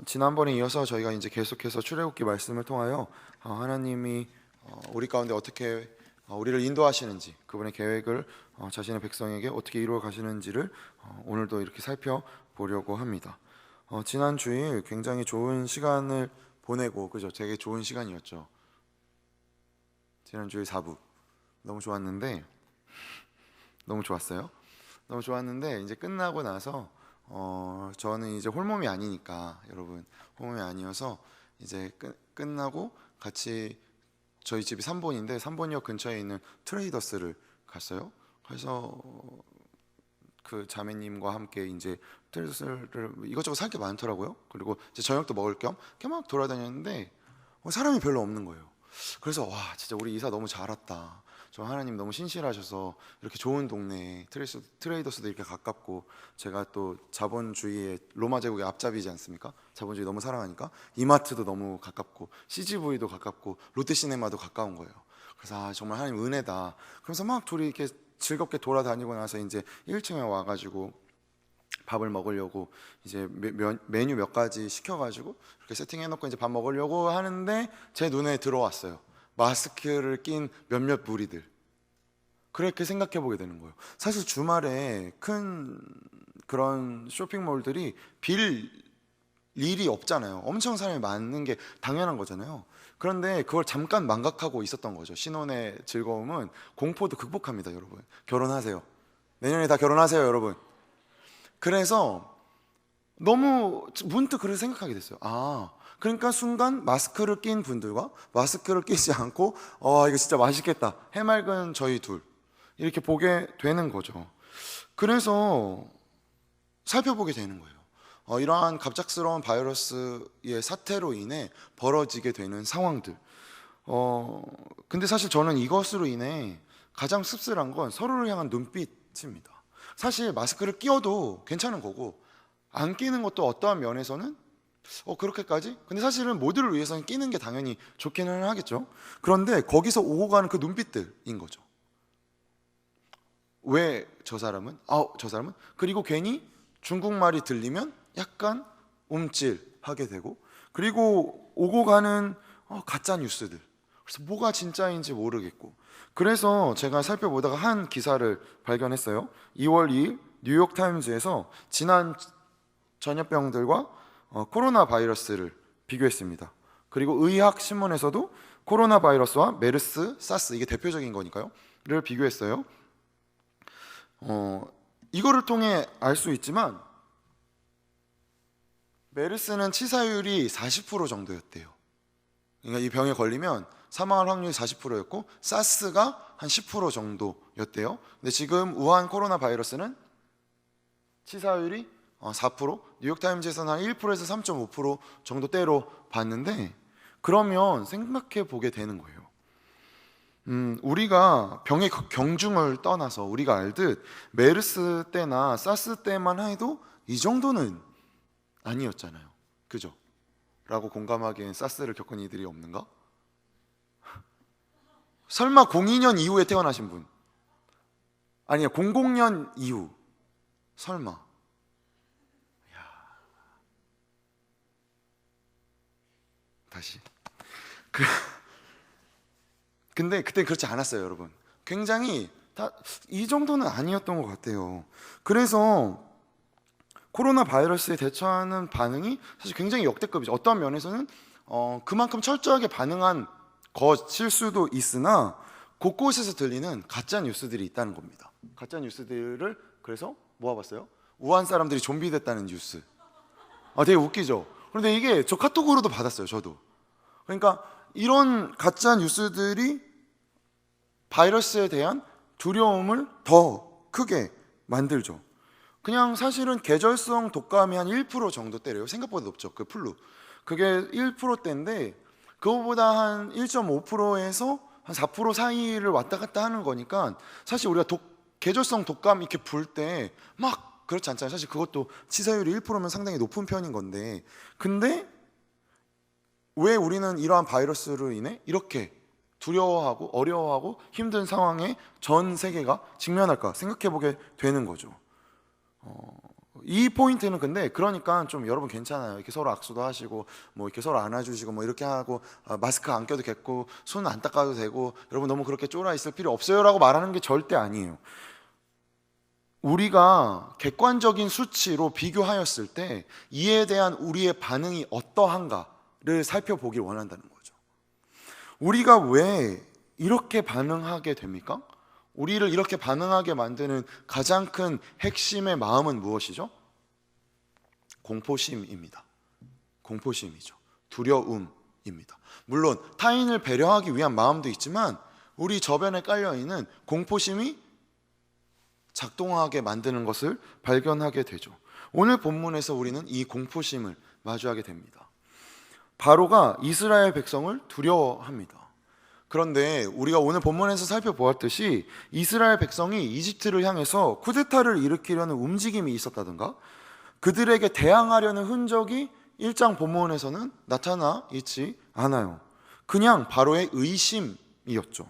지난번에 이어서 저희가 이제 계속해서 출애굽기 말씀을 통하여 하나님이 우리 가운데 어떻게 우리를 인도하시는지, 그분의 계획을 자신의 백성에게 어떻게 이루어 가시는지를 오늘도 이렇게 살펴보려고 합니다. 지난 주일 굉장히 좋은 시간을 보내고, 그죠? 되게 좋은 시간이었죠. 지난 주일 4부 너무 좋았는데, 너무 좋았어요. 너무 좋았는데 이제 끝나고 나서 저는 이제 홀몸이 아니니까, 여러분, 홀몸이 아니어서 이제 끝나고 같이, 저희 집이 3본인데 3본역 근처에 있는 트레이더스를 갔어요. 그래서 그 자매님과 함께 이제 트레이더스를 이것저것 살 게 많더라고요. 그리고 이제 저녁도 먹을 겸 이렇게 막 돌아다녔는데 사람이 별로 없는 거예요. 그래서 와, 진짜 우리 이사 너무 잘 왔다. 저 하나님 너무 신실하셔서 이렇게 좋은 동네에 트레이더스도 이렇게 가깝고, 제가 또 자본주의의 로마 제국의 앞잡이지 않습니까? 자본주의 너무 사랑하니까 이마트도 너무 가깝고 CGV도 가깝고 롯데시네마도 가까운 거예요. 그래서 정말 하나님 은혜다. 그래서 막 둘이 이렇게 즐겁게 돌아다니고 나서 이제 1층에 와가지고 밥을 먹으려고 이제 메뉴 몇 가지 시켜가지고 이렇게 세팅해놓고 이제 밥 먹으려고 하는데 제 눈에 들어왔어요. 마스크를 낀 몇몇 무리들. 그렇게 생각해 보게 되는 거예요. 사실 주말에 큰 그런 쇼핑몰들이 빌 일이 없잖아요. 엄청 사람이 많은 게 당연한 거잖아요. 그런데 그걸 잠깐 망각하고 있었던 거죠. 신혼의 즐거움은 공포도 극복합니다, 여러분. 결혼하세요. 내년에 다 결혼하세요, 여러분. 그래서 너무 문득 그렇게 생각하게 됐어요. 그러니까 순간 마스크를 낀 분들과 마스크를 끼지 않고 이거 진짜 맛있겠다, 해맑은 저희 둘, 이렇게 보게 되는 거죠. 그래서 살펴보게 되는 거예요. 이러한 갑작스러운 바이러스의 사태로 인해 벌어지게 되는 상황들. 근데 사실 저는 이것으로 인해 가장 씁쓸한 건 서로를 향한 눈빛입니다. 사실 마스크를 끼워도 괜찮은 거고, 안 끼는 것도 어떠한 면에서는 그렇게까지? 근데 사실은 모두를 위해서는 끼는 게 당연히 좋기는 하겠죠. 그런데 거기서 오고 가는 그 눈빛들인 거죠. 왜 저 사람은? 저 사람은? 그리고 괜히 중국말이 들리면 약간 움찔하게 되고, 그리고 오고 가는 가짜 뉴스들. 그래서 뭐가 진짜인지 모르겠고. 그래서 제가 살펴보다가 한 기사를 발견했어요. 2월 2일 뉴욕타임즈에서 지난 전염병들과 코로나 바이러스를 비교했습니다. 그리고 의학신문에서도 코로나 바이러스와 메르스, 사스, 이게 대표적인 거니까요,를 비교했어요. 이거를 통해 알 수 있지만 메르스는 치사율이 40% 정도였대요. 그러니까 이 병에 걸리면 사망할 확률이 40%였고 사스가 한 10% 정도였대요. 근데 지금 우한 코로나 바이러스는 치사율이 4%, 뉴욕타임즈에서는 한 1%에서 3.5% 정도대로 봤는데, 그러면 생각해 보게 되는 거예요. 우리가 병의 경중을 떠나서 우리가 알듯 메르스 때나 사스 때만 해도 이 정도는 아니었잖아요. 그죠? 라고 공감하기엔 사스를 겪은 이들이 없는가? 설마 02년 이후에 태어나신 분? 아니요, 00년 이후. 설마. 다시. 근데 그때 그렇지 않았어요, 여러분. 굉장히 이 정도는 아니었던 것 같아요. 그래서 코로나 바이러스에 대처하는 반응이 사실 굉장히 역대급이죠. 어떤 면에서는 그만큼 철저하게 반응한 것일 수도 있으나 곳곳에서 들리는 가짜 뉴스들이 있다는 겁니다. 가짜 뉴스들을 그래서 모아봤어요. 우한 사람들이 좀비 됐다는 뉴스. 되게 웃기죠. 그런데 이게 저 카톡으로도 받았어요, 저도. 그러니까 이런 가짜 뉴스들이 바이러스에 대한 두려움을 더 크게 만들죠. 그냥 사실은 계절성 독감이 한 1% 정도대래요. 생각보다 높죠, 그 플루. 그게 1%대인데 그거보다 한 1.5%에서 한 4% 사이를 왔다 갔다 하는 거니까, 사실 우리가 계절성 독감 이렇게 불 때 막 그렇지 않잖아요. 사실 그것도 치사율이 1%면 상당히 높은 편인 건데, 근데 왜 우리는 이러한 바이러스로 인해 이렇게 두려워하고 어려워하고 힘든 상황에 전 세계가 직면할까 생각해 보게 되는 거죠. 이 포인트는 근데 그러니까 좀 여러분 괜찮아요. 이렇게 서로 악수도 하시고 뭐 이렇게 서로 안아주시고 뭐 이렇게 하고 마스크 안 껴도 됐고 손 안 닦아도 되고 여러분 너무 그렇게 쫄아 있을 필요 없어요라고 말하는 게 절대 아니에요. 우리가 객관적인 수치로 비교하였을 때 이에 대한 우리의 반응이 어떠한가를 살펴보길 원한다는 거죠. 우리가 왜 이렇게 반응하게 됩니까? 우리를 이렇게 반응하게 만드는 가장 큰 핵심의 마음은 무엇이죠? 공포심입니다. 공포심이죠. 두려움입니다. 물론 타인을 배려하기 위한 마음도 있지만 우리 저변에 깔려있는 공포심이 작동하게 만드는 것을 발견하게 되죠. 오늘 본문에서 우리는 이 공포심을 마주하게 됩니다. 바로가 이스라엘 백성을 두려워합니다. 그런데 우리가 오늘 본문에서 살펴보았듯이 이스라엘 백성이 이집트를 향해서 쿠데타를 일으키려는 움직임이 있었다든가 그들에게 대항하려는 흔적이 1장 본문에서는 나타나 있지 않아요. 그냥 바로의 의심이었죠.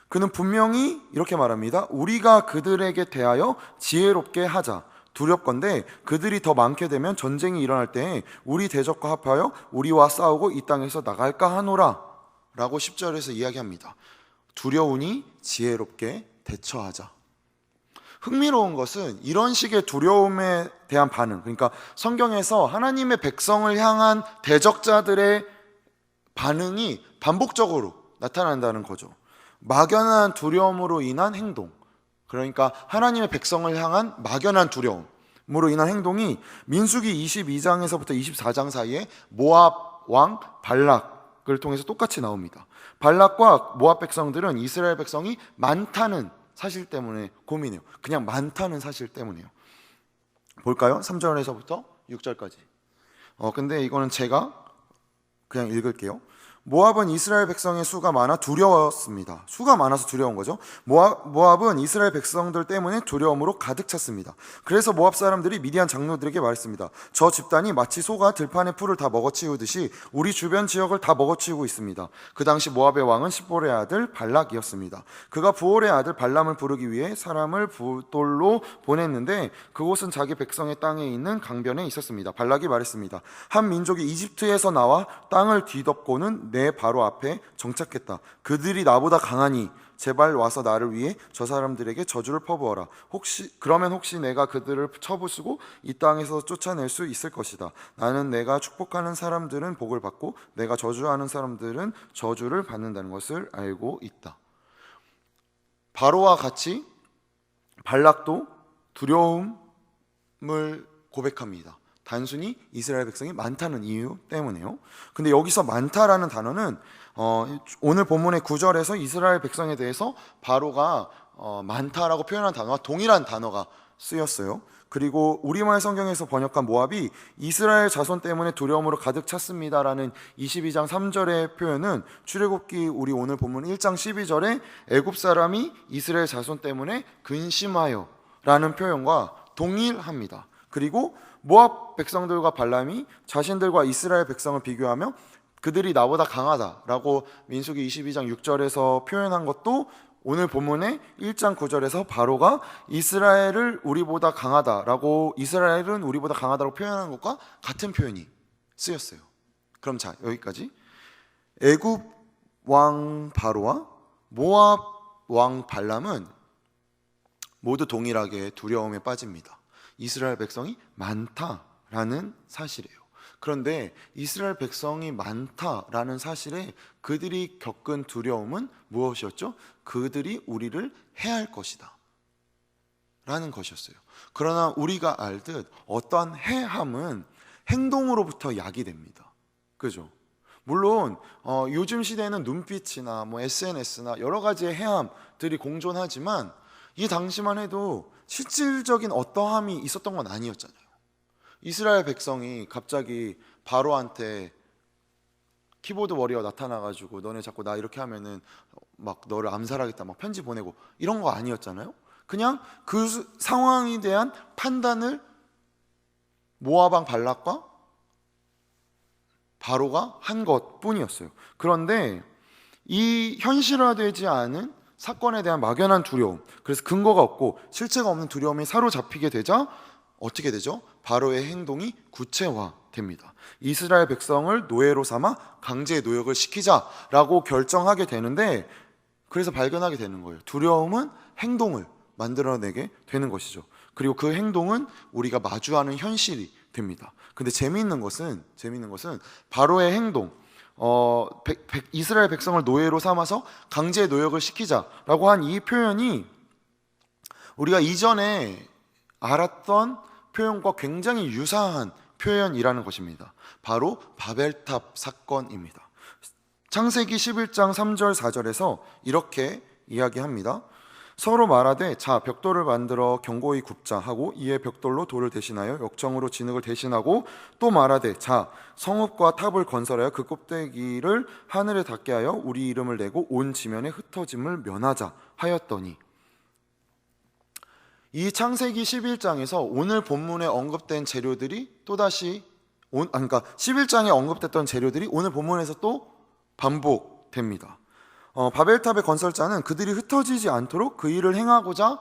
그는 분명히 이렇게 말합니다. 우리가 그들에게 대하여 지혜롭게 하자. 두렵건대 그들이 더 많게 되면 전쟁이 일어날 때에 우리 대적과 합하여 우리와 싸우고 이 땅에서 나갈까 하노라 라고 10절에서 이야기합니다. 두려우니 지혜롭게 대처하자. 흥미로운 것은 이런 식의 두려움에 대한 반응, 그러니까 성경에서 하나님의 백성을 향한 대적자들의 반응이 반복적으로 나타난다는 거죠. 막연한 두려움으로 인한 행동, 그러니까 하나님의 백성을 향한 막연한 두려움으로 인한 행동이 민수기 22장에서부터 24장 사이에 모압 왕 발락을 통해서 똑같이 나옵니다. 발락과 모압 백성들은 이스라엘 백성이 많다는 사실 때문에 고민해요. 그냥 많다는 사실 때문이에요. 볼까요? 3절에서부터 6절까지. 근데 이거는 제가 그냥 읽을게요. 모압은 이스라엘 백성의 수가 많아 두려웠습니다. 수가 많아서 두려운 거죠. 모압은 이스라엘 백성들 때문에 두려움으로 가득 찼습니다. 그래서 모압 사람들이 미디안 장로들에게 말했습니다. 저 집단이 마치 소가 들판의 풀을 다 먹어치우듯이 우리 주변 지역을 다 먹어치우고 있습니다. 그 당시 모압의 왕은 십볼의 아들 발락이었습니다. 그가 부올의 아들 발람을 부르기 위해 사람을 부돌로 보냈는데 그곳은 자기 백성의 땅에 있는 강변에 있었습니다. 발락이 말했습니다. 한 민족이 이집트에서 나와 땅을 뒤덮고는 내 바로 앞에 정착했다. 그들이 나보다 강하니 제발 와서 나를 위해 저 사람들에게 저주를 퍼부어라. 그러면 혹시 내가 그들을 쳐부수고 이 땅에서 쫓아낼 수 있을 것이다. 나는 내가 축복하는 사람들은 복을 받고 내가 저주하는 사람들은 저주를 받는다는 것을 알고 있다. 바로와 같이 발락도 두려움을 고백합니다. 단순히 이스라엘 백성이 많다는 이유 때문에요. 근데 여기서 많다라는 단어는 오늘 본문의 9절에서 이스라엘 백성에 대해서 바로가 많다라고 표현한 단어와 동일한 단어가 쓰였어요. 그리고 우리말 성경에서 번역한 모압이 이스라엘 자손 때문에 두려움으로 가득 찼습니다라는 22장 3절의 표현은 출애굽기 우리 오늘 본문 1장 12절에 애굽 사람이 이스라엘 자손 때문에 근심하여 라는 표현과 동일합니다. 그리고 모압 백성들과 발람이 자신들과 이스라엘 백성을 비교하며 그들이 나보다 강하다라고 민수기 22장 6절에서 표현한 것도 오늘 본문의 1장 9절에서 바로가 이스라엘은 우리보다 강하다라고 표현한 것과 같은 표현이 쓰였어요. 그럼 자, 여기까지. 애굽 왕 바로와 모압 왕 발람은 모두 동일하게 두려움에 빠집니다. 이스라엘 백성이 많다라는 사실이에요. 그런데 이스라엘 백성이 많다라는 사실에 그들이 겪은 두려움은 무엇이었죠? 그들이 우리를 해할 것이다 라는 것이었어요. 그러나 우리가 알듯 어떠한 해함은 행동으로부터 야기됩니다. 그죠? 물론 요즘 시대에는 눈빛이나 SNS나 여러 가지의 해함들이 공존하지만 이 당시만 해도 실질적인 어떠함이 있었던 건 아니었잖아요. 이스라엘 백성이 갑자기 바로한테 키보드 워리어 나타나가지고 너네 자꾸 나 이렇게 하면은 막 너를 암살하겠다 막 편지 보내고 이런 거 아니었잖아요. 그냥 그 상황에 대한 판단을 모압 왕 발락과 바로가 한 것뿐이었어요. 그런데 이 현실화되지 않은 사건에 대한 막연한 두려움, 그래서 근거가 없고 실체가 없는 두려움이 사로잡히게 되자 어떻게 되죠? 바로의 행동이 구체화됩니다. 이스라엘 백성을 노예로 삼아 강제 노역을 시키자라고 결정하게 되는데, 그래서 발견하게 되는 거예요. 두려움은 행동을 만들어내게 되는 것이죠. 그리고 그 행동은 우리가 마주하는 현실이 됩니다. 근데 재미있는 것은 바로의 행동, 이스라엘 백성을 노예로 삼아서 강제 노역을 시키자라고 한 이 표현이 우리가 이전에 알았던 표현과 굉장히 유사한 표현이라는 것입니다. 바로 바벨탑 사건입니다. 창세기 11장 3절 4절에서 이렇게 이야기합니다. 서로 말하되 자 벽돌을 만들어 견고히 굽자 하고 이에 벽돌로 돌을 대신하여 역청으로 진흙을 대신하고 또 말하되 자 성읍과 탑을 건설하여 그 꼭대기를 하늘에 닿게 하여 우리 이름을 내고 온 지면에 흩어짐을 면하자 하였더니, 이 창세기 11장에서 오늘 본문에 언급된 재료들이 또다시 그러니까 11장에 언급됐던 재료들이 오늘 본문에서 또 반복됩니다. 바벨탑의 건설자는 그들이 흩어지지 않도록 그 일을 행하고자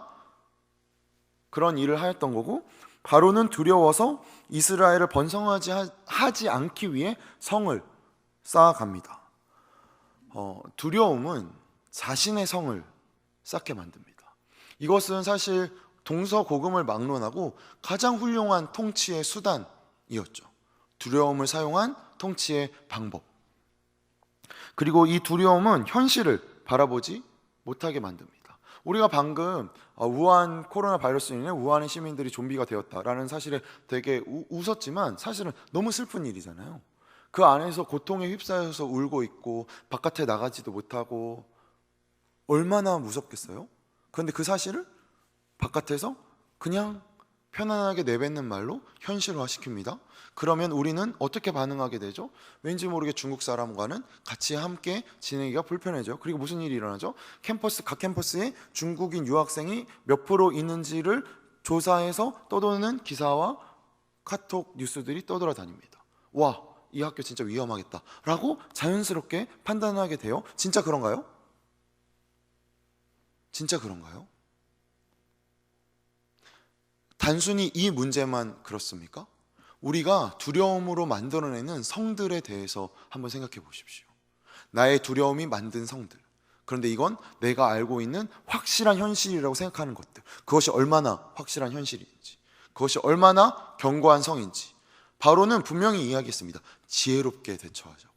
그런 일을 하였던 거고, 바로는 두려워서 이스라엘을 번성하지 않기 위해 성을 쌓아갑니다. 두려움은 자신의 성을 쌓게 만듭니다. 이것은 사실 동서고금을 막론하고 가장 훌륭한 통치의 수단이었죠. 두려움을 사용한 통치의 방법. 그리고 이 두려움은 현실을 바라보지 못하게 만듭니다. 우리가 방금 우한 코로나 바이러스로 인해 우한의 시민들이 좀비가 되었다라는 사실에 되게 웃었지만 사실은 너무 슬픈 일이잖아요. 그 안에서 고통에 휩싸여서 울고 있고 바깥에 나가지도 못하고 얼마나 무섭겠어요? 그런데 그 사실을 바깥에서 그냥 편안하게 내뱉는 말로 현실화시킵니다. 그러면 우리는 어떻게 반응하게 되죠? 왠지 모르게 중국 사람과는 같이 함께 지내기가 불편해져. 그리고 무슨 일이 일어나죠? 각 캠퍼스에 중국인 유학생이 몇 프로 있는지를 조사해서 떠도는 기사와 카톡 뉴스들이 떠돌아다닙니다. 와, 이 학교 진짜 위험하겠다 라고 자연스럽게 판단하게 돼요. 진짜 그런가요? 진짜 그런가요? 단순히 이 문제만 그렇습니까? 우리가 두려움으로 만들어내는 성들에 대해서 한번 생각해 보십시오. 나의 두려움이 만든 성들. 그런데 이건 내가 알고 있는 확실한 현실이라고 생각하는 것들. 그것이 얼마나 확실한 현실인지, 그것이 얼마나 견고한 성인지. 바로는 분명히 이야기했습니다. 지혜롭게 대처하자고.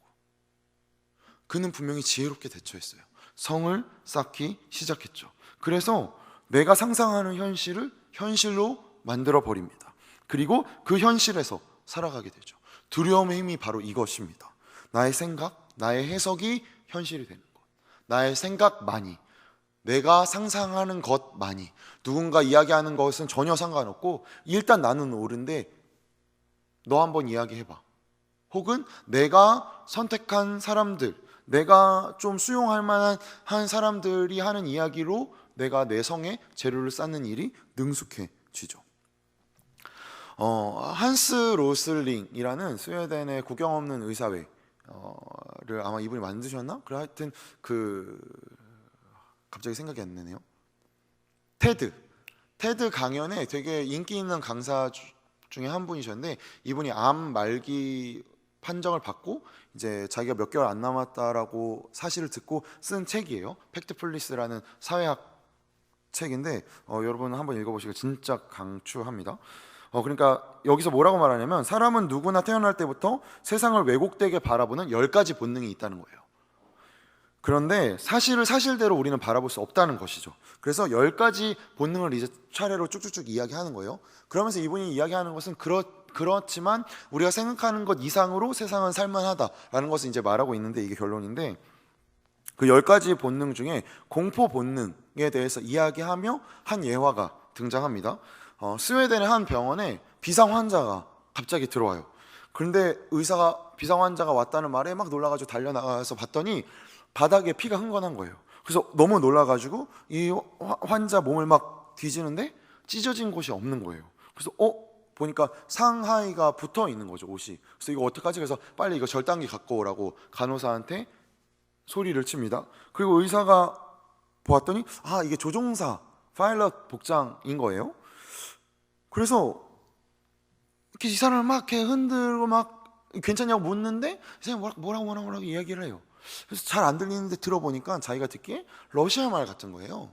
그는 분명히 지혜롭게 대처했어요. 성을 쌓기 시작했죠. 그래서 내가 상상하는 현실을 현실로 만들어 버립니다. 그리고 그 현실에서 살아가게 되죠. 두려움의 힘이 바로 이것입니다. 나의 생각, 나의 해석이 현실이 되는 것. 나의 생각만이, 내가 상상하는 것만이, 누군가 이야기하는 것은 전혀 상관없고 일단 나는 옳은데 너 한번 이야기해봐. 혹은 내가 선택한 사람들, 내가 좀 수용할 만한 사람들이 하는 이야기로 내가 내 성에 재료를 쌓는 일이 능숙해지죠. 한스 로슬링이라는 스웨덴의 국경 없는 의사회를 아마 이분이 만드셨나? 그래 하여튼 갑자기 생각이 안 나네요. 테드 강연에 되게 인기 있는 강사 중에 한 분이셨는데, 이분이 암 말기 판정을 받고 이제 자기가 몇 개월 안 남았다라고 사실을 듣고 쓴 책이에요. 팩트플리스라는 사회학 책인데 여러분 한번 읽어보시고 진짜 강추합니다. 그러니까 여기서 뭐라고 말하냐면, 사람은 누구나 태어날 때부터 세상을 왜곡되게 바라보는 10가지 본능이 있다는 거예요. 그런데 사실을 사실대로 우리는 바라볼 수 없다는 것이죠. 그래서 10가지 본능을 이제 차례로 쭉쭉쭉 이야기하는 거예요. 그러면서 이분이 이야기하는 것은 그렇지만 우리가 생각하는 것 이상으로 세상은 살만하다라는 것을 이제 말하고 있는데, 이게 결론인데, 그 10가지 본능 중에 공포 본능에 대해서 이야기하며 한 예화가 등장합니다. 스웨덴의 한 병원에 비상 환자가 갑자기 들어와요. 그런데 의사가 비상 환자가 왔다는 말에 막 놀라가지고 달려나가서 봤더니 바닥에 피가 흥건한 거예요. 그래서 너무 놀라가지고 이 환자 몸을 막 뒤지는데 찢어진 곳이 없는 거예요. 그래서 보니까 상하이가 붙어 있는 거죠, 옷이. 그래서 이거 어떡하지? 그래서 빨리 이거 절단기 갖고 오라고 간호사한테 소리를 칩니다. 그리고 의사가 보았더니 이게 조종사 파일럿 복장인 거예요. 그래서 이렇게 이 사람을 막 이렇게 흔들고 막 괜찮냐고 묻는데 이 사람이 뭐라고 이야기를 해요. 그래서 잘 안 들리는데 들어보니까 자기가 듣기에 러시아 말 같은 거예요.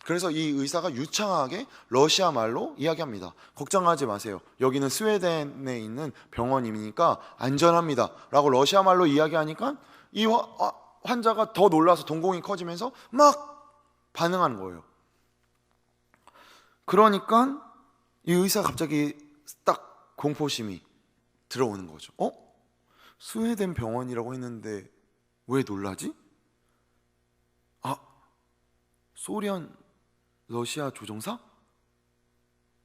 그래서 이 의사가 유창하게 러시아 말로 이야기합니다. 걱정하지 마세요. 여기는 스웨덴에 있는 병원이니까 안전합니다. 라고 러시아 말로 이야기하니까 이 환자가 더 놀라서 동공이 커지면서 막 반응하는 거예요. 그러니까 이 의사가 갑자기 딱 공포심이 들어오는 거죠. 스웨덴 병원이라고 했는데 왜 놀라지? 아, 소련 러시아 조종사?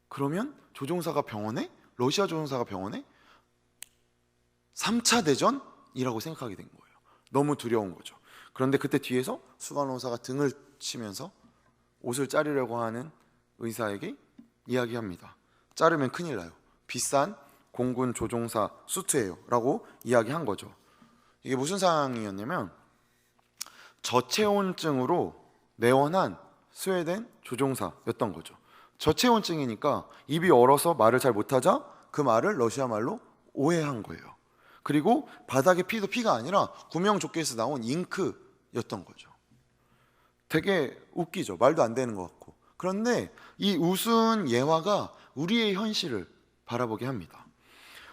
그러면 조종사가 병원에? 러시아 조종사가 병원에? 3차 대전이라고 생각하게 된 거예요. 너무 두려운 거죠. 그런데 그때 뒤에서 수간호사가 등을 치면서 옷을 자르려고 하는 의사에게 이야기합니다. 자르면 큰일 나요. 비싼 공군 조종사 수트예요 라고 이야기한 거죠. 이게 무슨 상황이었냐면 저체온증으로 내원한 스웨덴 조종사였던 거죠. 저체온증이니까 입이 얼어서 말을 잘 못하자 그 말을 러시아 말로 오해한 거예요. 그리고 바닥에 피도 피가 아니라 구명조끼에서 나온 잉크였던 거죠. 되게 웃기죠. 말도 안 되는 것 같고. 그런데 이 웃은 예화가 우리의 현실을 바라보게 합니다.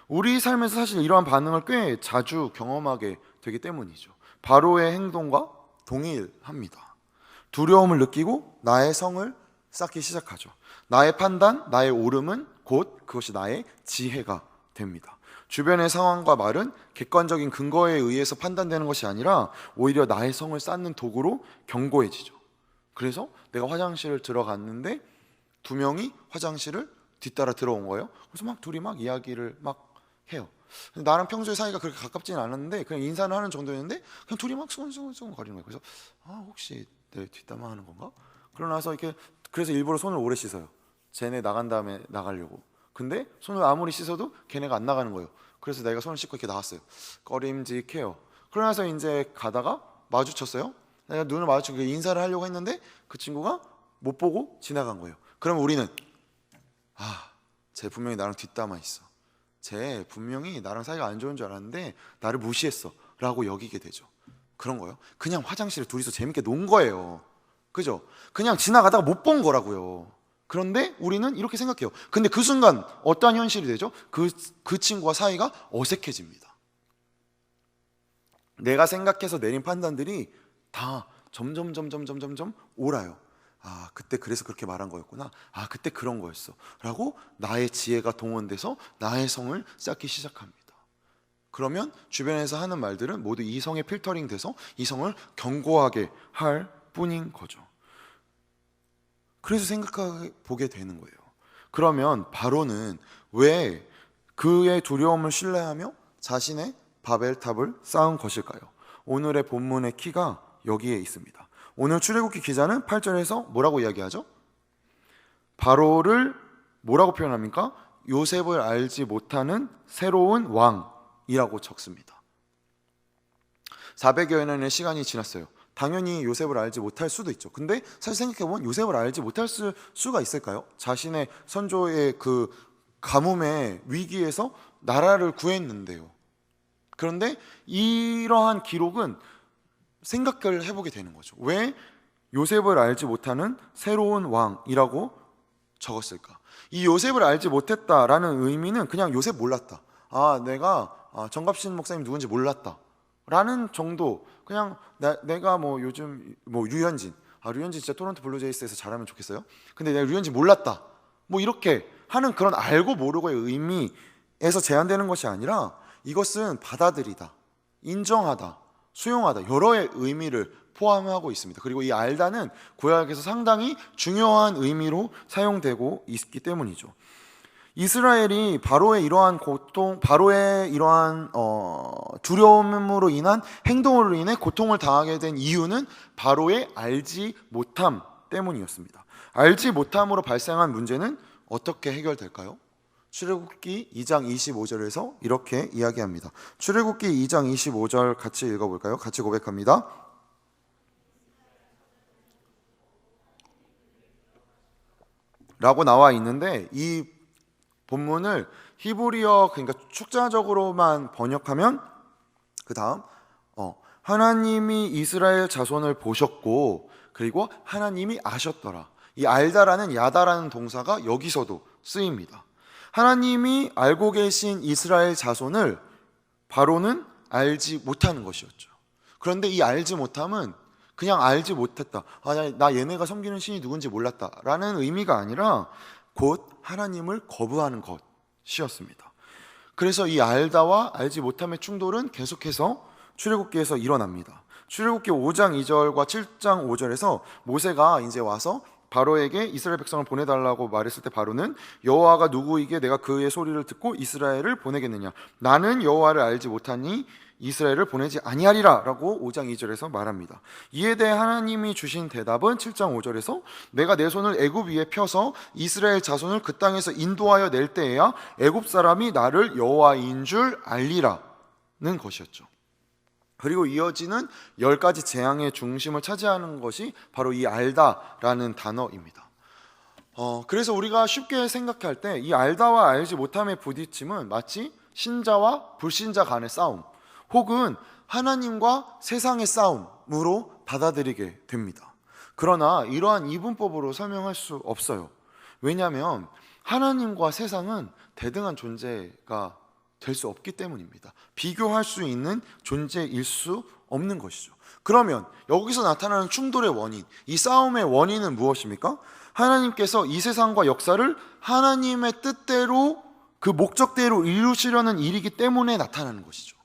우리 삶에서 사실 이러한 반응을 꽤 자주 경험하게 되기 때문이죠. 바로의 행동과 동일합니다. 두려움을 느끼고 나의 성을 쌓기 시작하죠. 나의 판단, 나의 옳음은 곧 그것이 나의 지혜가 됩니다. 주변의 상황과 말은 객관적인 근거에 의해서 판단되는 것이 아니라 오히려 나의 성을 쌓는 도구로 견고해지죠. 그래서 내가 화장실을 들어갔는데 두 명이 화장실을 뒤따라 들어온 거예요. 그래서 막 둘이 막 이야기를 막 해요. 나랑 평소에 사이가 그렇게 가깝지는 않았는데 그냥 인사를 하는 정도였는데 그냥 둘이 막 수근수근 거리는 거예요. 그래서 혹시 내 뒷담화 하는 건가? 그러고 나서 이렇게 그래서 일부러 손을 오래 씻어요. 쟤네 나간 다음에 나가려고. 근데 손을 아무리 씻어도 걔네가 안 나가는 거예요. 그래서 내가 손을 씻고 이렇게 나왔어요. 꺼림직해요. 그러고 나서 이제 가다가 마주쳤어요. 내가 눈을 마주치고 인사를 하려고 했는데 그 친구가 못 보고 지나간 거예요. 그럼 우리는 쟤 분명히 나랑 뒷담화 있어. 쟤 분명히 나랑 사이가 안 좋은 줄 알았는데 나를 무시했어 라고 여기게 되죠. 그런 거요. 그냥 화장실에 둘이서 재밌게 논 거예요. 그죠? 그냥 지나가다가 못 본 거라고요. 그런데 우리는 이렇게 생각해요. 근데 그 순간 어떠한 현실이 되죠? 그 친구와 사이가 어색해집니다. 내가 생각해서 내린 판단들이 다 점점 옳아요. 그때 그래서 그렇게 말한 거였구나. 그때 그런 거였어 라고 나의 지혜가 동원돼서 나의 성을 쌓기 시작합니다. 그러면 주변에서 하는 말들은 모두 이 성에 필터링 돼서 이 성을 견고하게 할 뿐인 거죠. 그래서 생각해 보게 되는 거예요. 그러면 바로는 왜 그의 두려움을 신뢰하며 자신의 바벨탑을 쌓은 것일까요? 오늘의 본문의 키가 여기에 있습니다. 오늘 출애굽기 기자는 8절에서 뭐라고 이야기하죠? 바로를 뭐라고 표현합니까? 요셉을 알지 못하는 새로운 왕이라고 적습니다. 400여 년의 시간이 지났어요. 당연히 요셉을 알지 못할 수도 있죠. 근데 사실 생각해보면 요셉을 알지 못할 수가 있을까요? 자신의 선조의 그 가뭄의 위기에서 나라를 구했는데요. 그런데 이러한 기록은 생각을 해보게 되는 거죠. 왜 요셉을 알지 못하는 새로운 왕이라고 적었을까? 이 요셉을 알지 못했다라는 의미는 그냥 요셉 몰랐다. 내가 정갑신 목사님 누군지 몰랐다 라는 정도. 그냥 내가 뭐 요즘 뭐 류현진 류현진 진짜 토론토 블루제이스에서 잘하면 좋겠어요. 근데 내가 류현진 몰랐다 뭐 이렇게 하는 그런 알고 모르고의 의미에서 제한되는 것이 아니라 이것은 받아들이다, 인정하다, 수용하다 여러의 의미를 포함하고 있습니다. 그리고 이 알다는 구약에서 상당히 중요한 의미로 사용되고 있기 때문이죠. 이스라엘이 바로의 이러한 고통, 바로의 이러한 두려움으로 인한 행동으로 인해 고통을 당하게 된 이유는 바로의 알지 못함 때문이었습니다. 알지 못함으로 발생한 문제는 어떻게 해결될까요? 출애굽기 2장 25절에서 이렇게 이야기합니다. 출애굽기 2장 25절 같이 읽어볼까요? 같이 고백합니다. 라고 나와 있는데 이 본문을 히브리어 그러니까 축자적으로만 번역하면 그 다음 하나님이 이스라엘 자손을 보셨고 그리고 하나님이 아셨더라. 이 알다라는 야다라는 동사가 여기서도 쓰입니다. 하나님이 알고 계신 이스라엘 자손을 바로는 알지 못하는 것이었죠. 그런데 이 알지 못함은 그냥 알지 못했다, 나 얘네가 섬기는 신이 누군지 몰랐다 라는 의미가 아니라 곧 하나님을 거부하는 것이었습니다. 그래서 이 알다와 알지 못함의 충돌은 계속해서 출애굽기에서 일어납니다. 출애굽기 5장 2절과 7장 5절에서 모세가 이제 와서 바로에게 이스라엘 백성을 보내달라고 말했을 때 바로는 여호와가 누구이기에 내가 그의 소리를 듣고 이스라엘을 보내겠느냐, 나는 여호와를 알지 못하니 이스라엘을 보내지 아니하리라 라고 5장 2절에서 말합니다. 이에 대해 하나님이 주신 대답은 7장 5절에서 내가 내 손을 애굽 위에 펴서 이스라엘 자손을 그 땅에서 인도하여 낼 때에야 애굽 사람이 나를 여호와인 줄 알리라는 것이었죠. 그리고 이어지는 10가지 재앙의 중심을 차지하는 것이 바로 이 알다라는 단어입니다. 그래서 우리가 쉽게 생각할 때 이 알다와 알지 못함의 부딪힘은 마치 신자와 불신자 간의 싸움 혹은 하나님과 세상의 싸움으로 받아들이게 됩니다. 그러나 이러한 이분법으로 설명할 수 없어요. 왜냐하면 하나님과 세상은 대등한 존재가 될 수 없기 때문입니다. 비교할 수 있는 존재일 수 없는 것이죠. 그러면 여기서 나타나는 충돌의 원인, 이 싸움의 원인은 무엇입니까? 하나님께서 이 세상과 역사를 하나님의 뜻대로 그 목적대로 이루시려는 일이기 때문에 나타나는 것이죠.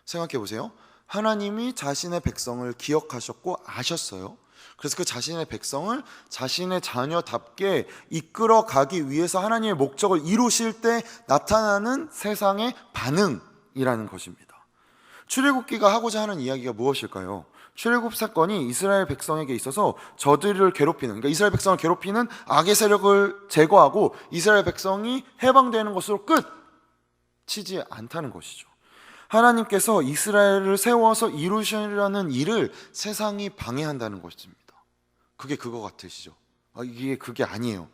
생각해 보세요. 하나님이 자신의 백성을 기억하셨고 아셨어요. 그래서 그 자신의 백성을 자신의 자녀답게 이끌어 가기 위해서 하나님의 목적을 이루실 때 나타나는 세상의 반응이라는 것입니다. 출애굽기가 하고자 하는 이야기가 무엇일까요? 출애굽 사건이 이스라엘 백성에게 있어서 저들을 괴롭히는, 그러니까 이스라엘 백성을 괴롭히는 악의 세력을 제거하고 이스라엘 백성이 해방되는 것으로 끝이지 않다는 것이죠. 하나님께서 이스라엘을 세워서 이루시려는 일을 세상이 방해한다는 것입니다. 그게 그거 같으시죠? 이게 그게 아니에요.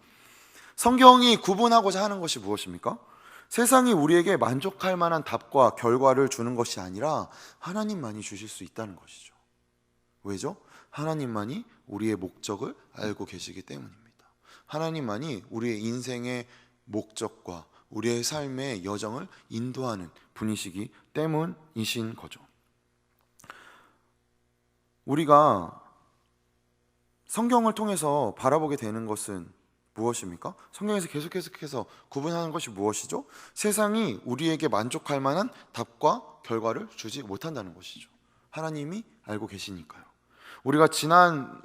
성경이 구분하고자 하는 것이 무엇입니까? 세상이 우리에게 만족할 만한 답과 결과를 주는 것이 아니라 하나님만이 주실 수 있다는 것이죠. 왜죠? 하나님만이 우리의 목적을 알고 계시기 때문입니다. 하나님만이 우리의 인생의 목적과 우리의 삶의 여정을 인도하는 분이시기 때문이신 거죠. 우리가 성경을 통해서 바라보게 되는 것은 무엇입니까? 성경에서 계속해서 구분하는 것이 무엇이죠? 세상이 우리에게 만족할 만한 답과 결과를 주지 못한다는 것이죠. 하나님이 알고 계시니까요. 우리가 지난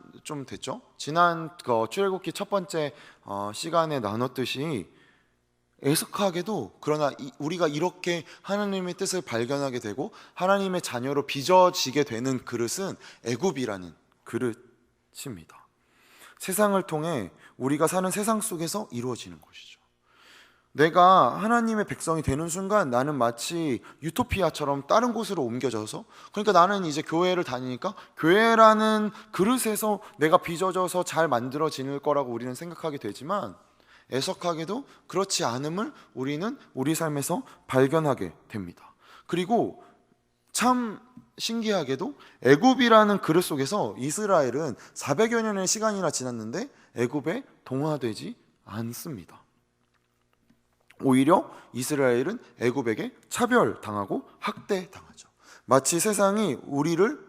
출애굽기 첫 번째 시간에 나눴듯이 애석하게도 그러나 우리가 이렇게 하나님의 뜻을 발견하게 되고 하나님의 자녀로 빚어지게 되는 그릇은 애굽이라는 그릇입니다. 세상을 통해 우리가 사는 세상 속에서 이루어지는 것이죠. 내가 하나님의 백성이 되는 순간 나는 마치 유토피아처럼 다른 곳으로 옮겨져서, 그러니까 나는 이제 교회를 다니니까 교회라는 그릇에서 내가 빚어져서 잘 만들어지는 거라고 우리는 생각하게 되지만 애석하게도 그렇지 않음을 우리는 우리 삶에서 발견하게 됩니다. 그리고 참 신기하게도 애굽이라는 그릇 속에서 이스라엘은 400여 년의 시간이나 지났는데 애굽에 동화되지 않습니다. 오히려 이스라엘은 애굽에게 차별당하고 학대당하죠. 마치 세상이 우리를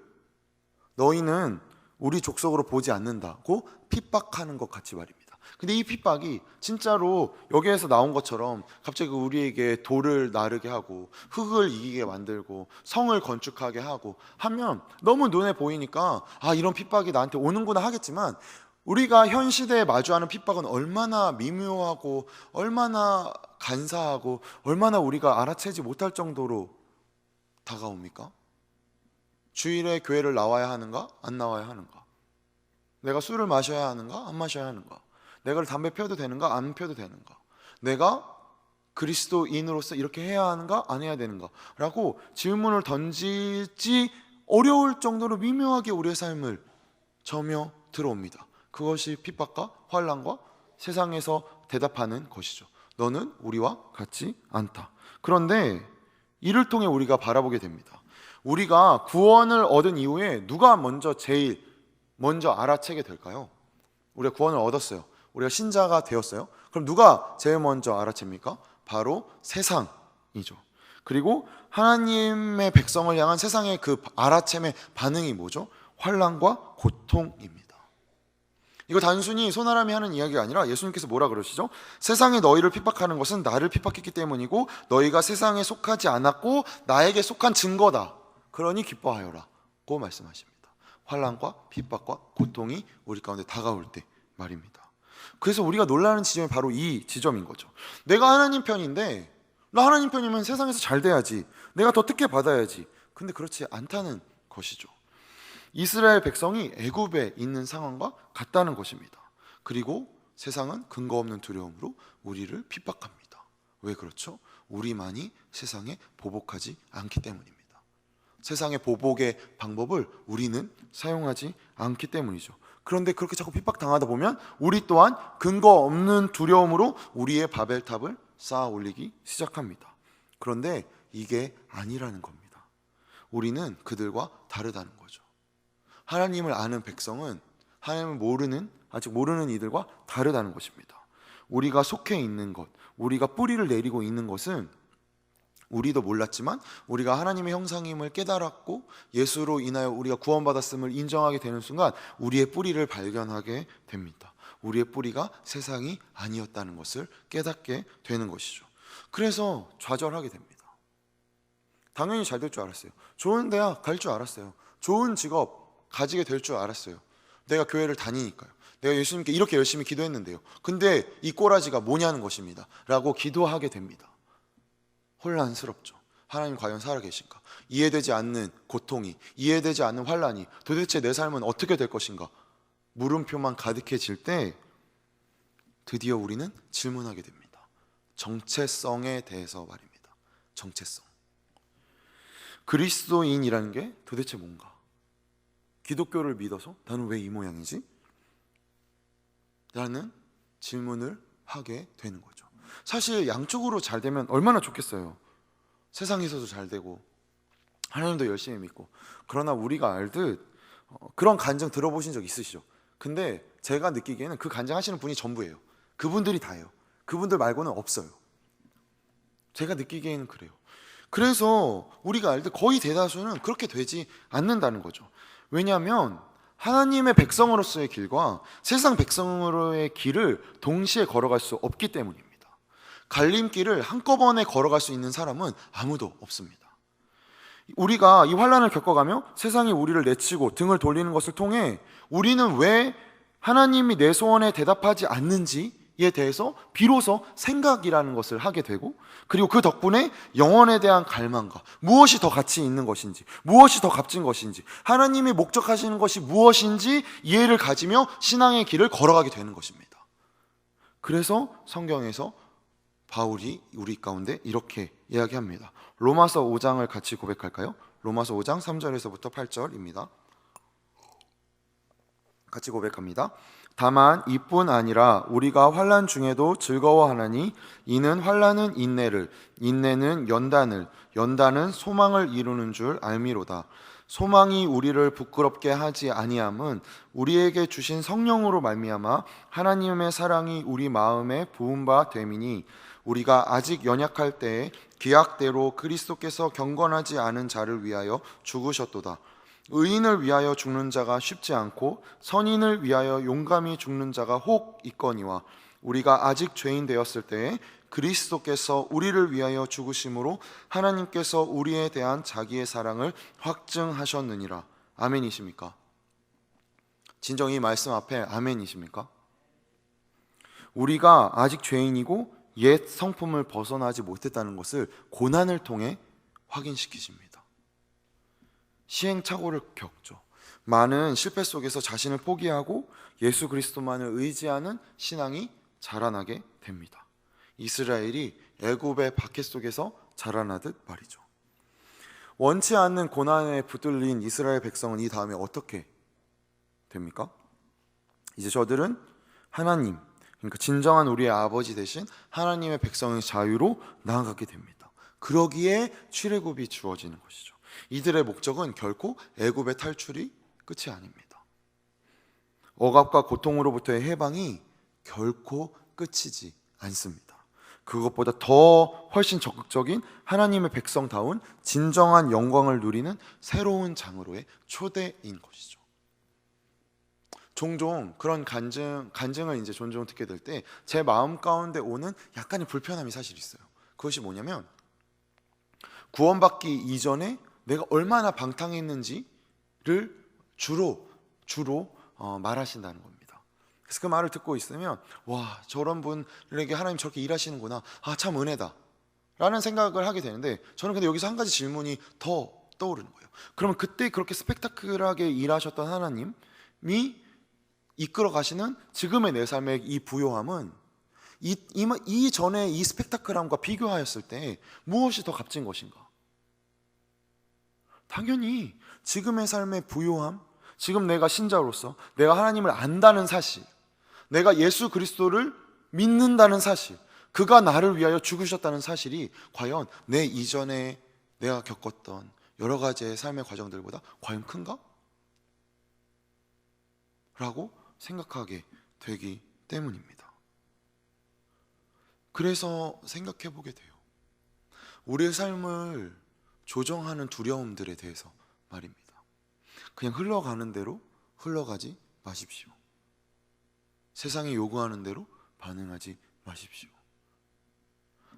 너희는 우리 족속으로 보지 않는다고 핍박하는 것 같이 말입니다. 근데 이 핍박이 진짜로 여기에서 나온 것처럼 갑자기 우리에게 돌을 나르게 하고 흙을 이기게 만들고 성을 건축하게 하고 하면 너무 눈에 보이니까 이런 핍박이 나한테 오는구나 하겠지만, 우리가 현 시대에 마주하는 핍박은 얼마나 미묘하고 얼마나 간사하고 얼마나 우리가 알아채지 못할 정도로 다가옵니까? 주일에 교회를 나와야 하는가? 안 나와야 하는가? 내가 술을 마셔야 하는가? 안 마셔야 하는가? 내가 담배 펴도 되는가? 안 펴도 되는가? 내가 그리스도인으로서 이렇게 해야 하는가? 안 해야 되는가? 라고 질문을 던지지 어려울 정도로 미묘하게 우리의 삶을 점여 들어옵니다. 그것이 핍박과 환난과 세상에서 대답하는 것이죠. 너는 우리와 같지 않다. 그런데 이를 통해 우리가 바라보게 됩니다. 우리가 구원을 얻은 이후에 누가 제일 먼저 알아채게 될까요? 우리가 구원을 얻었어요. 우리가 신자가 되었어요. 그럼 누가 제일 먼저 알아챕니까? 바로 세상이죠. 그리고 하나님의 백성을 향한 세상의 그 알아챔의 반응이 뭐죠? 환난과 고통입니다. 이거 단순히 소나람이 하는 이야기가 아니라 예수님께서 뭐라 그러시죠? 세상이 너희를 핍박하는 것은 나를 핍박했기 때문이고 너희가 세상에 속하지 않았고 나에게 속한 증거다. 그러니 기뻐하여라 고 말씀하십니다. 환난과 핍박과 고통이 우리 가운데 다가올 때 말입니다. 그래서 우리가 놀라는 지점이 바로 이 지점인 거죠. 내가 하나님 편인데, 나 하나님 편이면 세상에서 잘 돼야지, 내가 더 특혜 받아야지. 근데 그렇지 않다는 것이죠. 이스라엘 백성이 애굽에 있는 상황과 같다는 것입니다. 그리고 세상은 근거 없는 두려움으로 우리를 핍박합니다. 왜 그렇죠? 우리만이 세상에 보복하지 않기 때문입니다. 세상의 보복의 방법을 우리는 사용하지 않기 때문이죠. 그런데 그렇게 자꾸 핍박당하다 보면 우리 또한 근거 없는 두려움으로 우리의 바벨탑을 쌓아 올리기 시작합니다. 그런데 이게 아니라는 겁니다. 우리는 그들과 다르다는 거죠. 하나님을 아는 백성은 하나님을 아직 모르는 이들과 다르다는 것입니다. 우리가 속해 있는 것, 우리가 뿌리를 내리고 있는 것은 우리도 몰랐지만 우리가 하나님의 형상임을 깨달았고 예수로 인하여 우리가 구원받았음을 인정하게 되는 순간 우리의 뿌리를 발견하게 됩니다. 우리의 뿌리가 세상이 아니었다는 것을 깨닫게 되는 것이죠. 그래서 좌절하게 됩니다. 당연히 잘 될 줄 알았어요. 좋은 대학 갈 줄 알았어요. 좋은 직업 가지게 될 줄 알았어요. 내가 교회를 다니니까요. 내가 예수님께 이렇게 열심히 기도했는데요. 근데 이 꼬라지가 뭐냐는 것입니다. 라고 기도하게 됩니다. 혼란스럽죠. 하나님 과연 살아계신가? 이해되지 않는 고통이, 이해되지 않는 환란이 도대체 내 삶은 어떻게 될 것인가? 물음표만 가득해질 때 드디어 우리는 질문하게 됩니다. 정체성에 대해서 말입니다. 정체성. 그리스도인이라는 게 도대체 뭔가? 기독교를 믿어서 나는 왜 이 모양이지? 라는 질문을 하게 되는 거죠. 사실 양쪽으로 잘 되면 얼마나 좋겠어요. 세상에서도 잘 되고 하나님도 열심히 믿고. 그러나 우리가 알듯 그런 간증 들어보신 적 있으시죠? 근데 제가 느끼기에는 그 간증하시는 분이 전부예요. 그분들이 다예요. 그분들 말고는 없어요. 제가 느끼기에는 그래요. 그래서 우리가 알듯 거의 대다수는 그렇게 되지 않는다는 거죠. 왜냐하면 하나님의 백성으로서의 길과 세상 백성으로의 길을 동시에 걸어갈 수 없기 때문입니다. 갈림길을 한꺼번에 걸어갈 수 있는 사람은 아무도 없습니다. 우리가 이 환난을 겪어가며 세상이 우리를 내치고 등을 돌리는 것을 통해 우리는 왜 하나님이 내 소원에 대답하지 않는지에 대해서 비로소 생각이라는 것을 하게 되고, 그리고 그 덕분에 영혼에 대한 갈망과 무엇이 더 가치 있는 것인지, 무엇이 더 값진 것인지, 하나님이 목적하시는 것이 무엇인지 이해를 가지며 신앙의 길을 걸어가게 되는 것입니다. 그래서 성경에서 바울이 우리 가운데 이렇게 이야기합니다. 로마서 5장을 같이 고백할까요? 로마서 5장 3절에서부터 8절입니다. 같이 고백합니다. 다만 이뿐 아니라 우리가 환난 중에도 즐거워하나니 이는 환난은 인내를, 인내는 연단을, 연단은 소망을 이루는 줄 알미로다. 소망이 우리를 부끄럽게 하지 아니함은 우리에게 주신 성령으로 말미암아 하나님의 사랑이 우리 마음에 부은 바 됨이니, 우리가 아직 연약할 때에 기약대로 그리스도께서 경건하지 않은 자를 위하여 죽으셨도다. 의인을 위하여 죽는 자가 쉽지 않고 선인을 위하여 용감히 죽는 자가 혹 있거니와, 우리가 아직 죄인 되었을 때에 그리스도께서 우리를 위하여 죽으심으로 하나님께서 우리에 대한 자기의 사랑을 확증하셨느니라. 아멘이십니까? 진정 이 말씀 앞에 아멘이십니까? 우리가 아직 죄인이고 옛 성품을 벗어나지 못했다는 것을 고난을 통해 확인시키십니다. 시행착오를 겪죠. 많은 실패 속에서 자신을 포기하고 예수 그리스도만을 의지하는 신앙이 자라나게 됩니다. 이스라엘이 애굽의 박해 속에서 자라나듯 말이죠. 원치 않는 고난에 붙들린 이스라엘 백성은 이 다음에 어떻게 됩니까? 이제 저들은 하나님, 그러니까 진정한 우리의 아버지 대신 하나님의 백성의 자유로 나아가게 됩니다. 그러기에 출애굽이 주어지는 것이죠. 이들의 목적은 결코 애굽의 탈출이 끝이 아닙니다. 억압과 고통으로부터의 해방이 결코 끝이지 않습니다. 그것보다 더 훨씬 적극적인 하나님의 백성다운 진정한 영광을 누리는 새로운 장으로의 초대인 것이죠. 종종 그런 간증을 이제 종종 듣게 될 때 제 마음 가운데 오는 약간의 불편함이 사실 있어요. 그것이 뭐냐면 구원받기 이전에 내가 얼마나 방탕했는지를 주로 말하신다는 겁니다. 그래서 그 말을 듣고 있으면 와, 저런 분에게 하나님 저렇게 일하시는구나, 아, 참 은혜다 라는 생각을 하게 되는데, 저는 근데 여기서 한 가지 질문이 더 떠오르는 거예요. 그러면 그때 그렇게 스펙타클하게 일하셨던 하나님이 이끌어 가시는 지금의 내 삶의 이 부요함은 이전에 이 스펙타클함과 비교하였을 때 무엇이 더 값진 것인가? 당연히 지금의 삶의 부요함, 지금 내가 신자로서 내가 하나님을 안다는 사실, 내가 예수 그리스도를 믿는다는 사실, 그가 나를 위하여 죽으셨다는 사실이 과연 내 이전에 내가 겪었던 여러 가지의 삶의 과정들보다 과연 큰가? 라고 생각하게 되기 때문입니다. 그래서 생각해 보게 돼요. 우리의 삶을 조정하는 두려움들에 대해서 말입니다. 그냥 흘러가는 대로 흘러가지 마십시오. 세상이 요구하는 대로 반응하지 마십시오.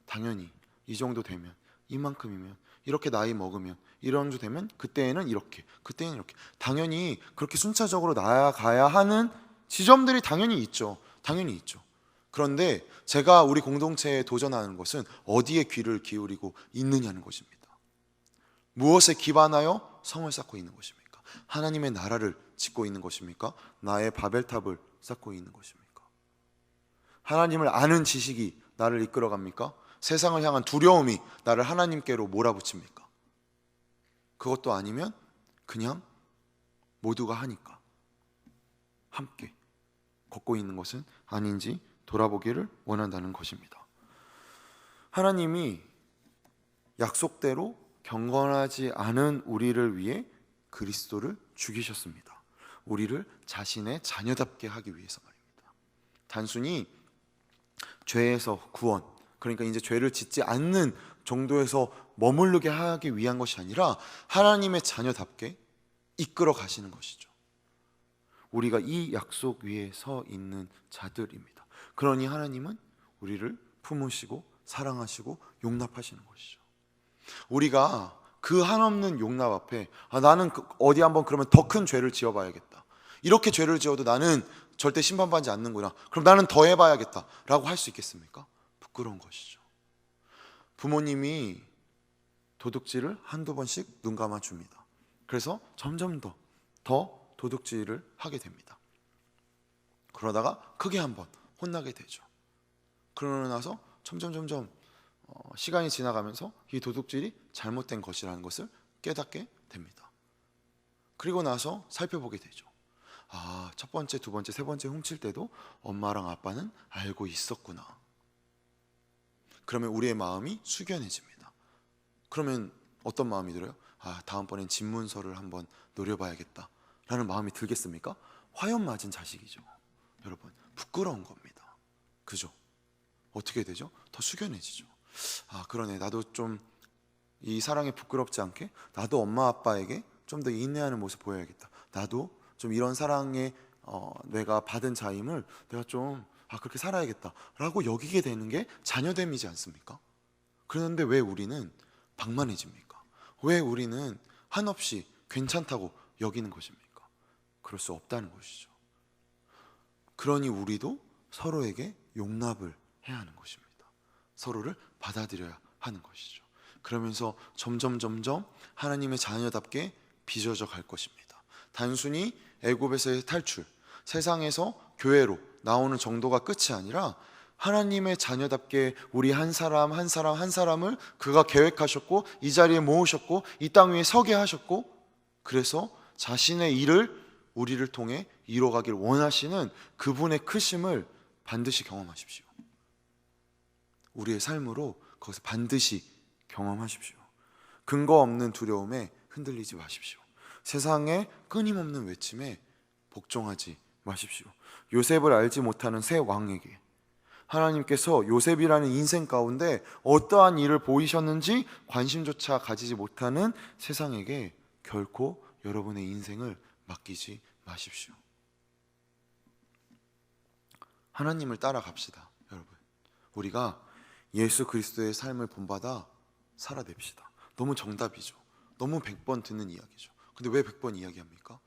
당연히 이 정도 되면, 이만큼이면, 이렇게 나이 먹으면, 이런 주 되면 그때에는 이렇게, 그때는 이렇게, 당연히 그렇게 순차적으로 나아가야 하는 지점들이 당연히 있죠. 당연히 있죠. 그런데 제가 우리 공동체에 도전하는 것은 어디에 귀를 기울이고 있느냐는 것입니다. 무엇에 기반하여 성을 쌓고 있는 것입니까? 하나님의 나라를 짓고 있는 것입니까? 나의 바벨탑을 쌓고 있는 것입니까? 하나님을 아는 지식이 나를 이끌어갑니까? 세상을 향한 두려움이 나를 하나님께로 몰아붙입니까? 그것도 아니면 그냥 모두가 하니까 함께 걷고 있는 것은 아닌지 돌아보기를 원한다는 것입니다. 하나님이 약속대로 경건하지 않은 우리를 위해 그리스도를 죽이셨습니다. 우리를 자신의 자녀답게 하기 위해서 말입니다. 단순히 죄에서 구원, 그러니까 이제 죄를 짓지 않는 정도에서 머무르게 하기 위한 것이 아니라 하나님의 자녀답게 이끌어 가시는 것이죠. 우리가 이 약속 위에 서 있는 자들입니다. 그러니 하나님은 우리를 품으시고 사랑하시고 용납하시는 것이죠. 우리가 그 한없는 용납 앞에 나는 어디 한번 그러면 더 큰 죄를 지어봐야겠다, 이렇게 죄를 지어도 나는 절대 심판받지 않는구나, 그럼 나는 더 해봐야겠다 라고 할 수 있겠습니까? 부끄러운 것이죠. 부모님이 도둑질을 한두 번씩 눈 감아줍니다. 그래서 점점 더 도둑질을 하게 됩니다. 그러다가 크게 한번 혼나게 되죠. 그러고 나서 점점 시간이 지나가면서 이 도둑질이 잘못된 것이라는 것을 깨닫게 됩니다. 그리고 나서 살펴보게 되죠. 아, 첫 번째, 두 번째, 세 번째 훔칠 때도 엄마랑 아빠는 알고 있었구나. 그러면 우리의 마음이 숙연해집니다. 그러면 어떤 마음이 들어요? 아, 다음번엔 집문서를 한번 노려봐야겠다 라는 마음이 들겠습니까? 화염 맞은 자식이죠. 여러분, 부끄러운 겁니다. 그죠? 어떻게 되죠? 더 숙연해지죠. 아, 그러네, 나도 좀 이 사랑에 부끄럽지 않게 나도 엄마 아빠에게 좀 더 인내하는 모습 보여야겠다. 나도 좀 이런 사랑에 내가 받은 자임을 내가 좀 그렇게 살아야겠다 라고 여기게 되는 게 자녀됨이지 않습니까? 그런데 왜 우리는 방만해집니까? 왜 우리는 한없이 괜찮다고 여기는 것입니까? 그럴 수 없다는 것이죠. 그러니 우리도 서로에게 용납을 해야 하는 것입니다. 서로를 받아들여야 하는 것이죠. 그러면서 점점 하나님의 자녀답게 빚어져 갈 것입니다. 단순히 애굽에서의 탈출, 세상에서 교회로 나오는 정도가 끝이 아니라 하나님의 자녀답게 우리 한 사람을 그가 계획하셨고 이 자리에 모으셨고 이 땅 위에 서게 하셨고, 그래서 자신의 일을 우리를 통해 이뤄가길 원하시는 그분의 크심을 반드시 경험하십시오. 우리의 삶으로 그것을 반드시 경험하십시오. 근거 없는 두려움에 흔들리지 마십시오. 세상의 끊임없는 외침에 복종하지 마십시오. 요셉을 알지 못하는 새 왕에게 하나님께서 요셉이라는 인생 가운데 어떠한 일을 보이셨는지 관심조차 가지지 못하는 세상에게 결코 여러분의 인생을 맡기지 마십시오. 하나님을 따라갑시다, 여러분. 우리가 예수 그리스도의 삶을 본받아 살아냅시다. 너무 정답이죠. 너무 100번 듣는 이야기죠. 근데 왜 100번 이야기합니까?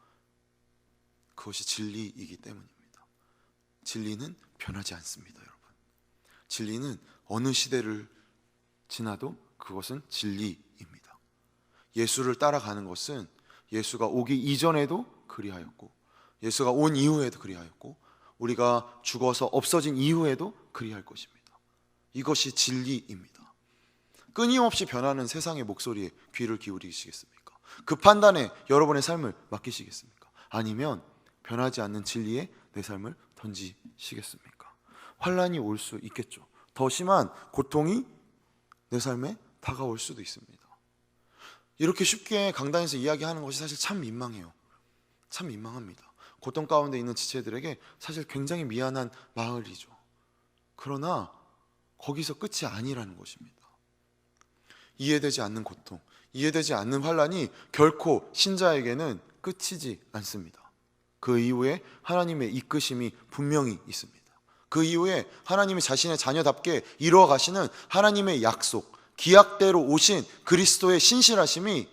그것이 진리이기 때문입니다. 진리는 변하지 않습니다, 여러분. 진리는 어느 시대를 지나도 그것은 진리입니다. 예수를 따라가는 것은 예수가 오기 이전에도 그리하였고, 예수가 온 이후에도 그리하였고, 우리가 죽어서 없어진 이후에도 그리할 것입니다. 이것이 진리입니다. 끊임없이 변하는 세상의 목소리에 귀를 기울이시겠습니까? 그 판단에 여러분의 삶을 맡기시겠습니까? 아니면 변하지 않는 진리에 내 삶을 던지시겠습니까? 환란이 올 수 있겠죠. 더 심한 고통이 내 삶에 다가올 수도 있습니다. 이렇게 쉽게 강단에서 이야기하는 것이 사실 참 민망해요. 참 민망합니다. 고통 가운데 있는 지체들에게 사실 굉장히 미안한 마을이죠. 그러나 거기서 끝이 아니라는 것입니다. 이해되지 않는 고통, 이해되지 않는 환란이 결코 신자에게는 끝이지 않습니다. 그 이후에 하나님의 이끄심이 분명히 있습니다. 그 이후에 하나님이 자신의 자녀답게 이루어 가시는 하나님의 약속, 기약대로 오신 그리스도의 신실하심이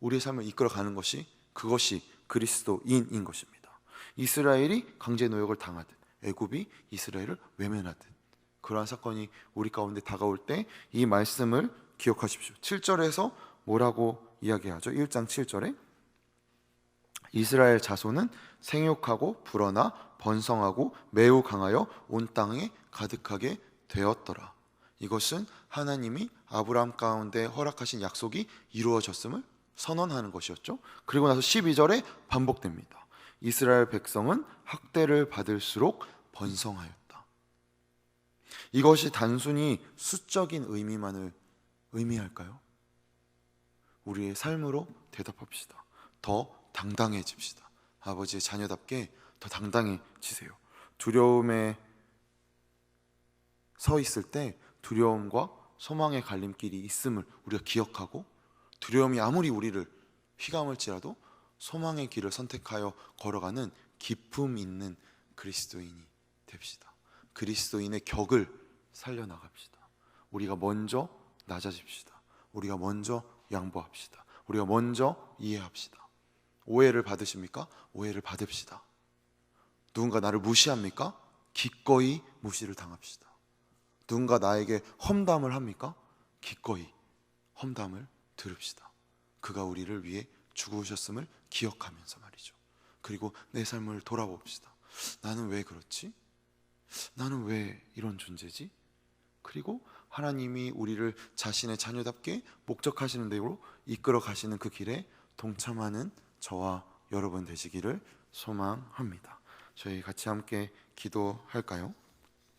우리의 삶을 이끌어가는 것이, 그것이 그리스도인인 것입니다. 이스라엘이 강제 노역을 당하듯 애굽이 이스라엘을 외면하듯 그러한 사건이 우리 가운데 다가올 때 이 말씀을 기억하십시오. 7절에서 뭐라고 이야기하죠? 1장 7절에 이스라엘 자손은 생육하고 불어나 번성하고 매우 강하여 온 땅에 가득하게 되었더라. 이것은 하나님이 아브라함 가운데 허락하신 약속이 이루어졌음을 선언하는 것이었죠. 그리고 나서 12절에 반복됩니다. 이스라엘 백성은 학대를 받을수록 번성하였다. 이것이 단순히 수적인 의미만을 의미할까요? 우리의 삶으로 대답합시다. 더 당당해집시다. 아버지의 자녀답게 더 당당해지세요. 두려움에 서 있을 때 두려움과 소망의 갈림길이 있음을 우리가 기억하고, 두려움이 아무리 우리를 휘감을지라도 소망의 길을 선택하여 걸어가는 기품 있는 그리스도인이 됩시다. 그리스도인의 격을 살려나갑시다. 우리가 먼저 낮아집시다. 우리가 먼저 양보합시다. 우리가 먼저 이해합시다. 오해를 받으십니까? 오해를 받읍시다. 누군가 나를 무시합니까? 기꺼이 무시를 당합시다. 누군가 나에게 험담을 합니까? 기꺼이 험담을 들읍시다. 그가 우리를 위해 죽으셨음을 기억하면서 말이죠. 그리고 내 삶을 돌아봅시다. 나는 왜 그렇지? 나는 왜 이런 존재지? 그리고 하나님이 우리를 자신의 자녀답게 목적하시는 대로 이끌어 가시는 그 길에 동참하는 저와 여러분 되시기를 소망합니다. 저희 같이 함께 기도할까요?